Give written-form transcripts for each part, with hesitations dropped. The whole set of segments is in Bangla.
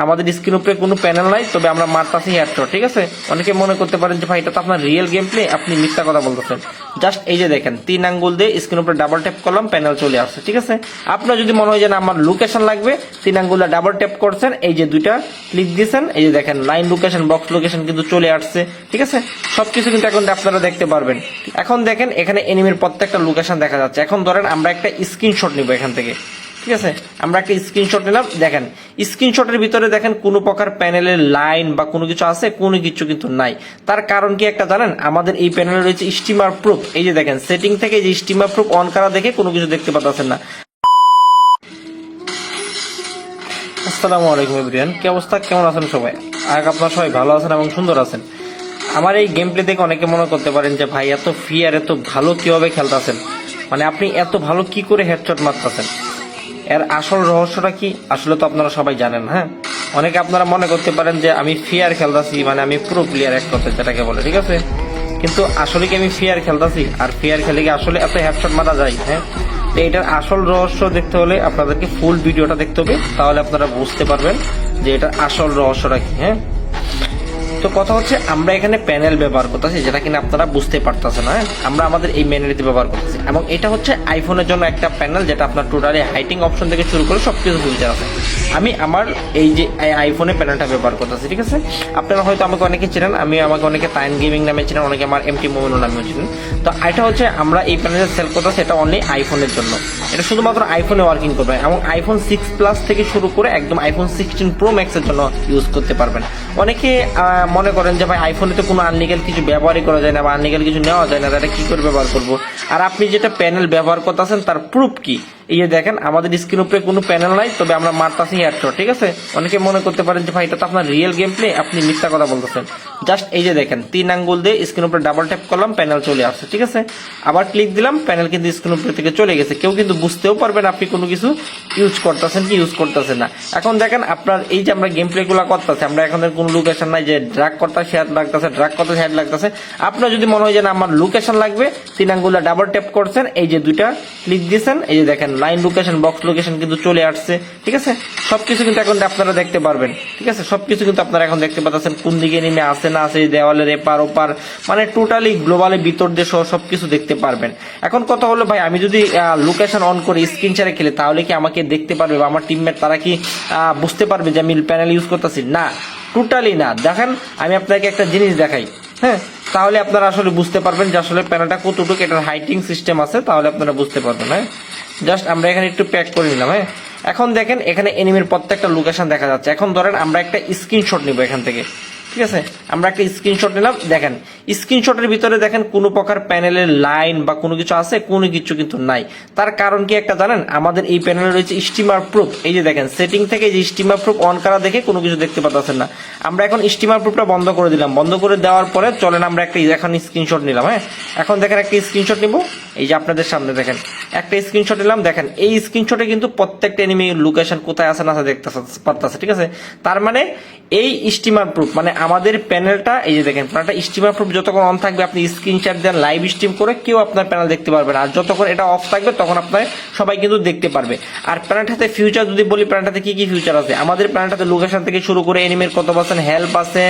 আমাদের স্ক্রিন উপরে কোনো প্যানেল নাই, তবে আমরা মারতাছি হেডশট। ঠিক আছে, অনেকে মনে করতে পারেন যে ভাই এটা তো আপনার রিয়েল গেম প্লে, আপনি মিথ্যা কথা বলতেছেন। জাস্ট এই যে দেখেন 3 আঙ্গুল দিয়ে স্ক্রিন উপরে ডাবল ট্যাপ করলাম, প্যানেল চলে আসছে। ঠিক আছে, আপনার যদি মনে হয় যে না আমার লোকেশন লাগবে, 3 আঙ্গুল দিয়ে ডাবল ট্যাপ করছেন, এই যে দুইটা ক্লিক দিয়েছেন, এই যে দেখেন লাইন লোকেশন, বক্স লোকেশন কিন্তু চলে আসছে। ঠিক আছে, সবকিছু কিন্তু এখন আপনারা দেখতে পারবেন। এখন দেখেন এখানে এনিমির প্রত্যেকটা লোকেশন দেখা যাচ্ছে। এখন ধরেন আমরা একটা স্ক্রিনশট নিব এখান থেকে। ঠিক আছে, আমরা একটা স্ক্রিনশট নিলাম। দেখেন স্ক্রিনশটের ভিতরে দেখেন কোনো প্রকার প্যানেলের লাইন বা কোনো কিছু আছে, কোনো কিছু কিন্তু নাই। তার কারণ কি একটা জানেন, আমাদের এই প্যানেলে রয়েছে স্টিমার প্রুফ। এই যে দেখেন সেটিং থেকে এই যে স্টিমার প্রুফ অন করা দেখে কোনো কিছু দেখতে পাচ্ছেন না। আসসালামু আলাইকুম এভরিওয়ান, কি অবস্থা, কেমন আছেন সবাই? আপনারা সবাই ভালো আছেন এবং সুন্দর আছেন। আমার এই গেম প্লে দেখে অনেকে মনে করতে পারেন যে ভাই এত ফ্রি আর এত ভালো কিভাবে খেলতেছেন, মানে আপনি এত ভালো কি করে হেডশট মারতেছেন। এর আসল রহস্যটা কি আসলে তো আপনারা সবাই জানেন। হ্যাঁ, অনেকে আপনারা মনে করতে পারেন যে আমি ফেয়ার খেলতেছি, মানে আমি প্রো প্লেয়ার এক কথা যেটাকে বলে। ঠিক আছে, কিন্তু আসলে কি আমি ফেয়ার খেলতেছি? আর ফেয়ার খেলে কি আসলে এত হেডশট মারা যায়? হ্যাঁ, তো এটার আসল রহস্য দেখতে হলে আপনাদেরকে ফুল ভিডিওটা দেখতে হবে, তাহলে আপনারা বুঝতে পারবেন যে এটার আসল রহস্যটা কি। হ্যাঁ, তো কথা হচ্ছে আমরা এখানে প্যানেল ব্যবহার করতেছি, যেটা কিনা আপনারা বুঝতে পারতেছেন। হ্যাঁ, আমরা আমাদের এই মেনুতে ব্যবহার করতেছি, এবং এটা হচ্ছে আইফোনের জন্য একটা প্যানেল, যেটা আপনার টোটালি হাইটিং অপশন থেকে শুরু করে সবকিছু ফিচার আছে। আমি আমার এই যে আইফোনে প্যানেলটা ব্যবহার করতেছি। ঠিক আছে, আপনারা হয়তো আমাকে অনেকে চেনেন, আমাকে অনেকে তাইন গেমিং নামে চেনেন, অনেকে আমার এমটি মোমিনো নামেও চেনেন। তো এটা হচ্ছে আমরা এই প্যানেলে সেল করতেছি, এটা অনলি আইফোনের জন্য। এটা শুধুমাত্র আইফোনে ওয়ার্কিং করবে, এবং আইফোন 6+ থেকে শুরু করে একদম আইফোন 16 প্রো ম্যাক্সের জন্য ইউজ করতে পারবেন। অনেকে মনে করেন যে ভাই আইফোনে তো কোনো আনলিগাল কিছু ব্যবহারই করা যায় না বা আনলিগাল কিছু নেওয়া যায় না, এটা কি করে ব্যবহার করব। আর আপনি যেটা প্যানেল ব্যবহার করতেছেন তার প্রুফ কি? এই যে দেখেন আমাদের স্ক্রিন উপরে কোনো প্যানেল নাই, তবে আমরা মারতাছি হেডশট। ঠিক আছে, অনেকে মনে করতে পারেন যে ভাই এটা তো আপনার রিয়েল গেম প্লে, আপনি মিথ্যা কথা বলতেছেন। জাস্ট এই যে দেখেন 3 আঙ্গুল দিয়ে স্ক্রিন উপরে ডাবল ট্যাপ করলাম, প্যানেল চলে আসছে। ঠিক আছে, আবার ক্লিক দিলাম, প্যানেল কিন্তু স্ক্রিন উপরে থেকে চলে গেছে। কেউ কিন্তু বুঝতেও পারবেন আপনি কোনো কিছু ইউজ করতেছেন কি ইউজ করতেছেন না। এখন দেখেন আপনার এই যে আমরা গেম প্লে গুলা করতেছি, আমরা এখন কোনো লোকেশন নাই যে ড্রাগ করতেছে হেড লাগতেছে, ড্রাগ করতেছে হেড লাগতেছে। আপনার যদি মনে হয় যে না আমার লোকেশন লাগবে, 3 আঙ্গুলে ডাবল ট্যাপ করছেন, এই যে দুইটা ক্লিক দিয়েছেন, এই যে দেখেন লাইন লোকেশন, বক্স লোকেশন কিন্তু চলে আসছে। ঠিক আছে, সবকিছু কিন্তু এখন আপনারা দেখতে পারবেন। ঠিক আছে, সবকিছু কিন্তু আপনারা এখন দেখতে পাচ্ছেন, কোন দিকে নেমে আসে না আসে, দেওয়ালের এপার ওপার, মানে টোটালি গ্লোবালের ভিতর দিয়ে সবকিছু দেখতে পারবেন। এখন কথা হলো ভাই আমি যদি লোকেশন অন করে স্ক্রিন শেয়ারে খেলি, তাহলে কি আমাকে দেখতে পারবে বা আমার টিমমেট তারা কি বুঝতে পারবে যে আমি প্যানেল ইউজ করতেছি? না, টোটালি না। দেখেন আমি আপনাকে একটা জিনিস দেখাই। হ্যাঁ, তাহলে আপনারা আসলে বুঝতে পারবেন যে আসলে প্যানেলটা কতটুকু এটার হাইটিং সিস্টেম আছে, তাহলে আপনারা বুঝতে পারবেন। হ্যাঁ, জাস্ট আমরা এখানে একটু প্যাক করে নিলাম। হ্যাঁ, এখন দেখেন এখানে এনিমির প্রত্যেকটা লোকেশন দেখা যাচ্ছে। এখন ধরেন আমরা একটা স্ক্রিনশট নিব এখান থেকে। ঠিক আছে, আমরা একটা স্ক্রিনশট নিলাম। দেখেন স্ক্রিনশটের ভিতরে দেখেন কোনো প্রকার প্যানেলের লাইন বা কোনো কিছু আছে, কোনো কিছু কিন্তু নাই। তার কারণ কি একটা জানেন, আমাদের এই প্যানেলে রয়েছে স্টিমার প্রুফ। এই যে দেখেন সেটিং থেকে এই যে স্টিমার প্রুফ অন করা দেখে কোনো কিছু দেখতে পাচ্ছেন না। আমরা এখন স্টিমার প্রুফটা বন্ধ করে দিলাম। বন্ধ করে দেওয়ার পরে চলেন আমরা একটা এখন স্ক্রিনশট নিলাম। হ্যাঁ, এখন দেখেন একটা স্ক্রিনশট নিব, এই যে আপনাদের সামনে দেখেন একটা স্ক্রিনশট নিলাম। দেখেন এই স্ক্রিনশটে কিন্তু প্রত্যেকটা এনিমি লোকেশন কোথায় আছে না আছে দেখতে পারতেছে। ঠিক আছে, তার মানে এই স্টিমার প্রুফ মানে আমাদের প্যানেলটা, এই যে দেখেন প্যানেলটা স্টিমার প্রুফ যতক্ষণ অন থাকবে আপনি স্ক্রিনশট দেন লাইভ স্ট্রিম করে কেউ আপনার প্যানেল দেখতে পারবে না। আর যতক্ষণ এটা অফ থাকবে তখন আপনার সবাই কিন্তু দেখতে পারবে। আর প্যানেলটাতে ফিউচার যদি বলি, প্যানেলটাতে কি কি ফিউচার আছে, আমাদের প্যানেলটাতে লোকেশন থেকে শুরু করে এনিমির কত পার্সেন্ট হেল্প আছে,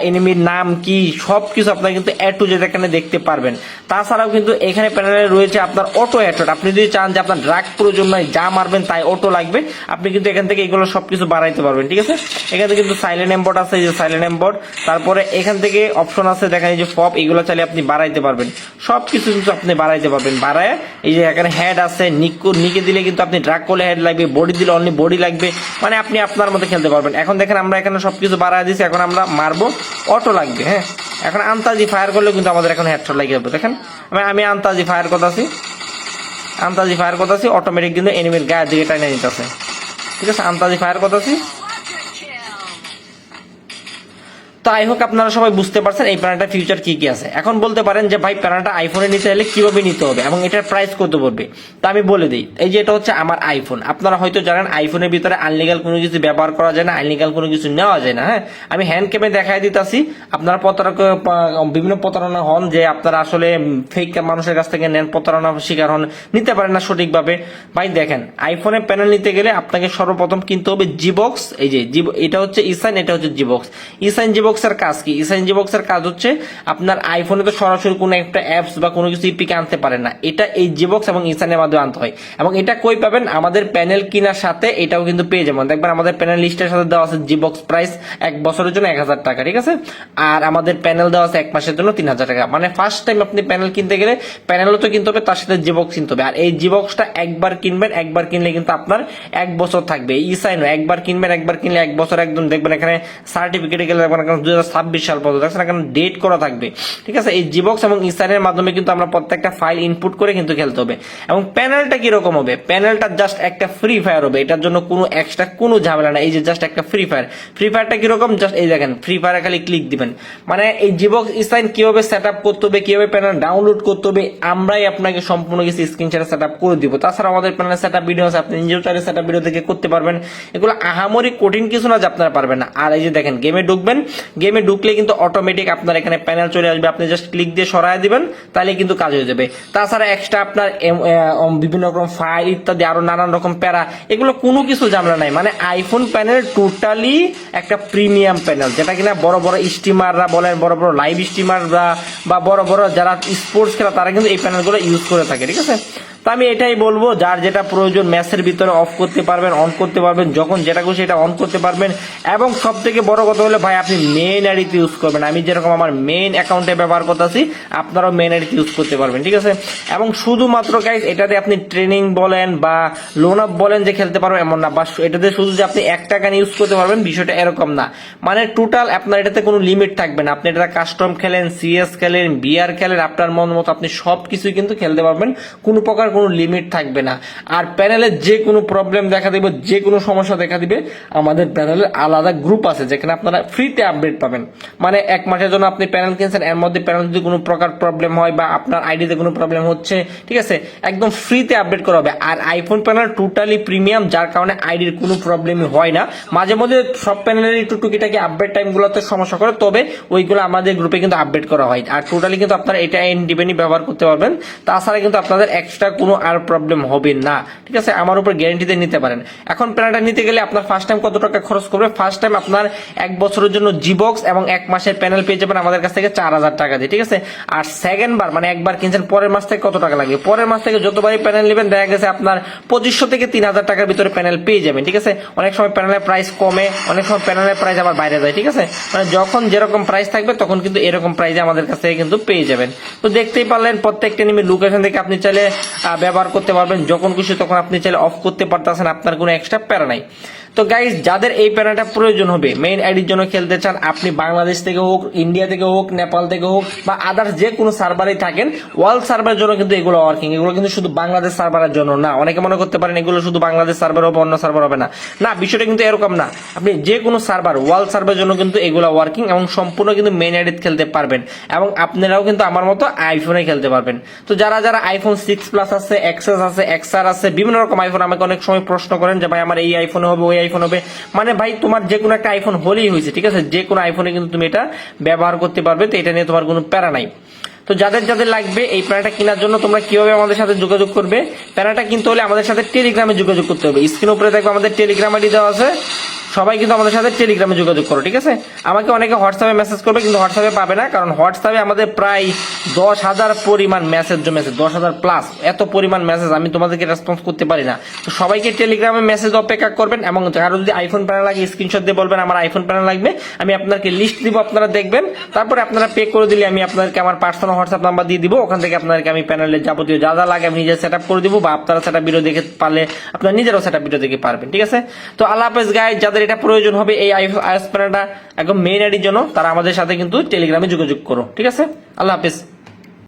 এনিমির নাম কি, সব কিছু আপনারা কিন্তু এ টু জেড এখানে দেখতে পারবেন। তাছাড়াও কিন্তু এখানে প্যানেলে রয়েছে আপনার অটো হেডশট। আপনি যদি চান যে আপনার ড্রাগ প্রয়োজন নয়, যা মারবেন তাই অটো লাগবে, আপনি কিন্তু এখান থেকে এগুলো সবকিছু বাড়াইতে পারবেন। ঠিক আছে, এখান থেকে কিন্তু সাইলেন্ট এমবট আছে, এই যে সাইলেন্ট এমবট। তারপরে এখান থেকে অপশন আছে দেখেন এই যে ফপ, এগুলো চাইলে আপনি বাড়াইতে পারবেন। সবকিছু কিন্তু আপনি বাড়াইতে পারবেন। বাড়ায় এই যে এখানে হেড আছে, নিকে দিলে কিন্তু আপনি ড্রাগ করলে হেড লাগবে, বডি দিলে অনলি বডি লাগবে, মানে আপনি আপনার মতো খেলতে পারবেন। এখন দেখেন আমরা এখানে সবকিছু বাড়ায় দিচ্ছি, এখন আমরা মারবো, অটো লাগবে। হ্যাঁ, এখন আন্তাজি ফায়ার করলেও কিন্তু আমাদের এখন হেডশট লাগিয়ে যাবে। দেখেন আমি আন্তাজি ফায়ার করতেছি, অটোমেটিক কিন্তু এনিমির গায়ের দিকে টাইনে নিতেছে। ঠিক আছে, আন্তাজি ফায়ার করতেছি, তো আই হোক আপনারা সবাই বুঝতে পারছেন এই প্যানেলটার ফিউচার কি কি আছে। এখন বলতে পারেন যে ভাই প্যানেলটা আইফোনে নিতে হলে কিভাবে নিতে হবে এবং এটার প্রাইস কত পড়বে, তা আমি বলে দিই। এই যে এটা হচ্ছে আমার আইফোন, আপনারা হয়তো জানেন আইফোনের ভিতরে আনলিগাল কোনো কিছু ব্যবহার করা যায় না, আনলিগাল কোনো কিছু নেওয়া যায় না। হ্যাঁ, আমি হ্যান্ড ক্যামে দেখাই দিতেছি, আপনারা বিভিন্ন প্রতারণা হন যে আপনারা আসলে ফেক মানুষের কাছ থেকে নেন, প্রতারণার শিকার হন, নিতে পারেন না সঠিকভাবে। ভাই দেখেন আইফোনে প্যানেল নিতে গেলে আপনাকে সর্বপ্রথম কিনতে হবে জিবক্স। এই যে এটা হচ্ছে ইসাইন, এটা হচ্ছে জিবক্স। ইসাইন জিবক্সের কাজ কি? ইসাইন জিবক্সের কাজ হচ্ছে আপনার আইফোনে তো সরাসরি কোনো একটা অ্যাপস বা কোনো কিছু ইপিকে আনতে পারেন না, এটা এই জিবক্স এবং ইসাইনের মাধ্যমে আনতে হয়। এবং এটা কই পাবেন? আমাদের প্যানেল কেনার সাথে এটাও কিন্তু পেয়ে যাবেন। দেখবেন আমাদের প্যানেল লিস্টের সাথে দেওয়া আছে জিবক্স প্রাইস 1 বছরের জন্য 1000 টাকা, ঠিক আছে। আর আমাদের প্যানেল দেওয়া আছে 1 মাসের জন্য 3000 টাকা। মানে ফার্স্ট টাইম আপনি প্যানেল কিনতে গেলে প্যানেলও তো কিনতে হবে, তার সাথে জিবক্স কিনতে হবে। আর এই জিবক্সটা একবার কিনবেন, একবার কিনলে কিন্তু আপনার 1 বছর থাকবে। ইসাইনও একবার কিনবেন, একবার কিনলে 1 বছর একদম দেখবেন এখানে সার্টিফিকেটে গেলে দেখবেন 2026 সাল পর্যন্ত দেখছেন এখানে ডেট করা থাকবে, ঠিক আছে। এই জিবক্স এবং ইসাইনের মাধ্যমে কিন্তু আমরা প্রত্যেকটা ফাইল ইনপুট করে কিন্তু খেলতে হবে। এবং প্যানেলটা কিরকম হবে? প্যানেলটা জাস্ট একটা ফ্রি ফায়ার হবে, এটার জন্য কোনো এক্সট্রা কোনো ঝামেলা না। এই যে জাস্ট একটা ফ্রি ফায়ার, ফ্রি ফায়ারটা কিরকম জাস্ট এই দেখেন, ফ্রি ফায়ারে খালি ক্লিক দিবেন। মানে এই জিবক্স ইসাইন কিভাবে সেট আপ করতে হবে, কিভাবে প্যানেল ডাউনলোড করতে হবে, আমরাই আপনাকে সম্পূর্ণ কিছু স্ক্রিনশটে সেট আপ করে দিব। তাছাড়া আমাদের প্যানেল সেট আপ ভিডিও আছে, আপনি নিজেও চাইলে সেট আপ ভিডিও থেকে করতে পারবেন। এগুলো আহামরি কঠিন কিছু না যে আপনারা পারবেন না। আর এই যে দেখেন গেমে ঢুকবেন, গেমে ঢুকলে কিন্তু অটোমেটিক আপনার এখানে প্যানেল চলে আসবে, আপনি জাস্ট ক্লিক দিয়ে সরায় দিবেন, তাহলে কিন্তু কাজ হয়ে যাবে। তাছাড়া এক্সট্রা আপনার বিভিন্ন রকম ফাইল ইত্যাদি আরো নানান রকম প্যারা, এগুলো কোনো কিছু ঝামেলা নাই। মানে আইফোন প্যানেল টোটালি একটা প্রিমিয়াম প্যানেল, যেটা কিনা বড় বড় স্ট্রিমাররা বলেন, বড় বড় লাইভ স্ট্রিমাররা বা বড় বড় যারা স্পোর্টস খেলা তারা কিন্তু এই প্যানেলগুলো ইউজ করে থাকে, ঠিক আছে। তো আমি এটাই বলবো, যার যেটা প্রয়োজন ম্যাচের ভিতরে অফ করতে পারবেন, অন করতে পারবেন, যখন যেটা খুশি এটা অন করতে পারবেন। এবং সব থেকে বড় কথা হলো ভাই আপনি মেইন আইডিতে ইউজ করবেন। আমি যেরকম আমার মেইন অ্যাকাউন্টে ব্যবহার করতেছি, আপনারাও মেইন আইডিতে ইউজ করতে পারবেন, ঠিক আছে। এবং শুধুমাত্র গাইস এটাতে আপনি ট্রেনিং বলেন বা লোন আপ বলেন যে খেলতে পারবেন এমন না, বা এটাতে শুধু যে আপনি 1 টাকা নিয়ে ইউজ করতে পারবেন বিষয়টা এরকম না। মানে টোটাল আপনার এটাতে কোনো লিমিট থাকবে না, আপনি এটা কাস্টম খেলেন, সিএস খেলেন, বিআর খেলেন, আপনার মন মতো আপনি সব কিছুই কিন্তু খেলতে পারবেন, কোনো প্রকার কোনো লিমিট থাকবে না। আর প্যানেলে যে কোনো প্রবলেম দেখা দিবে, যে কোনো সমস্যা দেখা দিবে, আমাদের প্যানেলের আলাদা গ্রুপ আছে যেখানে আপনারা ফ্রিতে আপডেট পাবেন। মানে 1 মাসের জন্য আপনি প্যানেল কিনছেন, এর মধ্যে প্যানেল যদি কোনো প্রকার প্রবলেম হয় বা আপনার আইডিতে কোনো প্রবলেম হচ্ছে, ঠিক আছে, একদম ফ্রিতে আপডেট করা হবে। আর আইফোন প্যানেল টোটালি প্রিমিয়াম, যার কারণে আইডির কোনো প্রবলেমই হয় না। মাঝে মধ্যে সব প্যানেলের একটু টুকিটাকি আপডেট টাইমগুলোতে সমস্যা করে, তবে ওইগুলো আমাদের গ্রুপে কিন্তু আপডেট করা হয়। আর টোটালি কিন্তু আপনারা এটা ইন্ডিপেন্ডেন্ট ব্যবহার করতে পারবেন, তাছাড়া কিন্তু আপনাদের এক্সট্রা কোনো আর প্রবলেম হবে না, ঠিক আছে। আমার উপর গ্যারান্টিতে নিতে পারেন। এখন প্যানেলটা নিতে গেলে আপনার ফার্স্ট টাইম কত টাকা খরচ করবে? ফার্স্ট টাইম আপনার 1 বছরের জন্য জিবক্স এবং 1 মাসের প্যানেল পেয়ে যাবেন আমাদের কাছ থেকে 4000 টাকা দিয়ে, ঠিক আছে। আর সেকেন্ড বার মানে একবার কিনছেন, পরের মাস থেকে কত টাকা লাগবে? পরের মাস থেকে যতবারই প্যানেল নেবেন দেখা গেছে আপনার 2500 থেকে 3000 টাকার ভিতরে প্যানেল পেয়ে যাবেন, ঠিক আছে। অনেক সময় প্যানেলের প্রাইস কমে, অনেক সময় প্যানেলের প্রাইস আবার বাইরে যায়, ঠিক আছে। মানে যখন যেরকম প্রাইস থাকবে তখন কিন্তু এরকম প্রাইসে আমাদের কাছ থেকে কিন্তু পেয়ে যাবেন। তো দেখতেই পারলেন প্রত্যেকটা এনিমি লোকেশন থেকে আপনি চাইলে ব্যবহার করতে পারবেন, যখন খুশি তখন আপনি চাইলে অফ করতে পারতেছেন, আপনার কোনো এক্সট্রা প্যারা নাই। তো গাইস যাদের এই প্যানেলটা প্রয়োজন হবে, মেইন আইডির জন্য খেলতে চান, আপনি বাংলাদেশ থেকে হোক, ইন্ডিয়া থেকে হোক, নেপাল থেকে হোক বা আদার্স যে কোনো সার্ভারেই থাকেন, ওয়ার্ল্ড সার্ভারের জন্য কিন্তু এগুলো ওয়ার্কিং। এগুলো কিন্তু শুধু বাংলাদেশ সার্ভারের জন্য না। অনেকে মনে করতে পারেন এগুলো শুধু বাংলাদেশ সার্ভার হবে, অন্য সার্ভার হবে না। না, বিষয়টা কিন্তু এরকম না। আপনি যে কোনো সার্ভার, ওয়ার্ল্ড সার্ভারের জন্য কিন্তু এগুলো ওয়ার্কিং এবং সম্পূর্ণ কিন্তু মেইন আইডিতে খেলতে পারবেন। এবং আপনারাও কিন্তু আমার মতো আইফোনে খেলতে পারবেন। তো যারা যারা আইফোন 6 প্লাস আছে, এক্সএস আছে, এক্সআর আছে, বিভিন্ন রকম আইফোন আমাকে অনেক সময় প্রশ্ন করেন যে ভাই আমার এই আইফোন হবে, ওই আইফোন হবে। মানে ভাই তোমার যে কোনো একটা আইফোন হলেই হয়েছে, ঠিক আছে। যে কোনো আইফোনে কিন্তু তুমি এটা ব্যবহার করতে পারবে, তো এটা নিয়ে তোমার কোনো প্যারা নাই। তো যাদের যাদের লাগবে এই প্যানেলটা কেনার জন্য তোমরা কিভাবে আমাদের সাথে যোগাযোগ করবে? প্যানেলটা কিনতে হলে আমাদের সাথে টেলিগ্রামে যোগাযোগ করতে হবে। স্ক্রিন উপরে দেখবে আমাদের টেলিগ্রাম আইডি দেওয়া আছে, সবাই কিন্তু আমাদের সাথে টেলিগ্রামে যোগাযোগ করো, ঠিক আছে। আমাকে অনেকে হোয়াটসঅ্যাপে মেসেজ করবে, কিন্তু হোয়াটসঅ্যাপে পাবে না, কারণ হোয়াটসঅ্যাপে আমাদের প্রায় 10,000 পরিমাণ মেসেজ জমেছে, 10,000 প্লাস এত পরিমাণ মেসেজ, আমি তোমাদেরকে রেসপন্স করতে পারি না। তো সবাইকে টেলিগ্রামে মেসেজ অপেক্ষা করবেন, এবং কারো যদি আইফোন প্যানেল লাগে স্ক্রিনশট দিয়ে বলবেন আমার আইফোন প্যানেল লাগবে, আমি আপনাকে লিস্ট দিব, আপনারা দেখবেন, তারপরে আপনারা পে করে দিলে আমি আপনাদেরকে আমার পার্সোনাল হোয়াটসঅ্যাপ নাম্বার দিয়ে দিব, ওখান থেকে আপনাদেরকে আমি প্যানেলের যাবতীয় যা যা লাগে আমি নিজে সেট আপ করে দিব, বা আপনারা সেট আপ ভিডিও দেখে পারলে আপনারা নিজেরাও সেট আপ ভিডিও দেখে পারবেন, ঠিক আছে। তো আল্লাহ হাফেজ গাইস, যাদের এটা প্রয়োজন হবে এই আইএস প্যানেলটা একদম মেইন আইডির জন্য, তারা আমাদের সাথে কিন্তু টেলিগ্রামে যোগাযোগ করো, ঠিক আছে। আল্লাহ হাফেজ।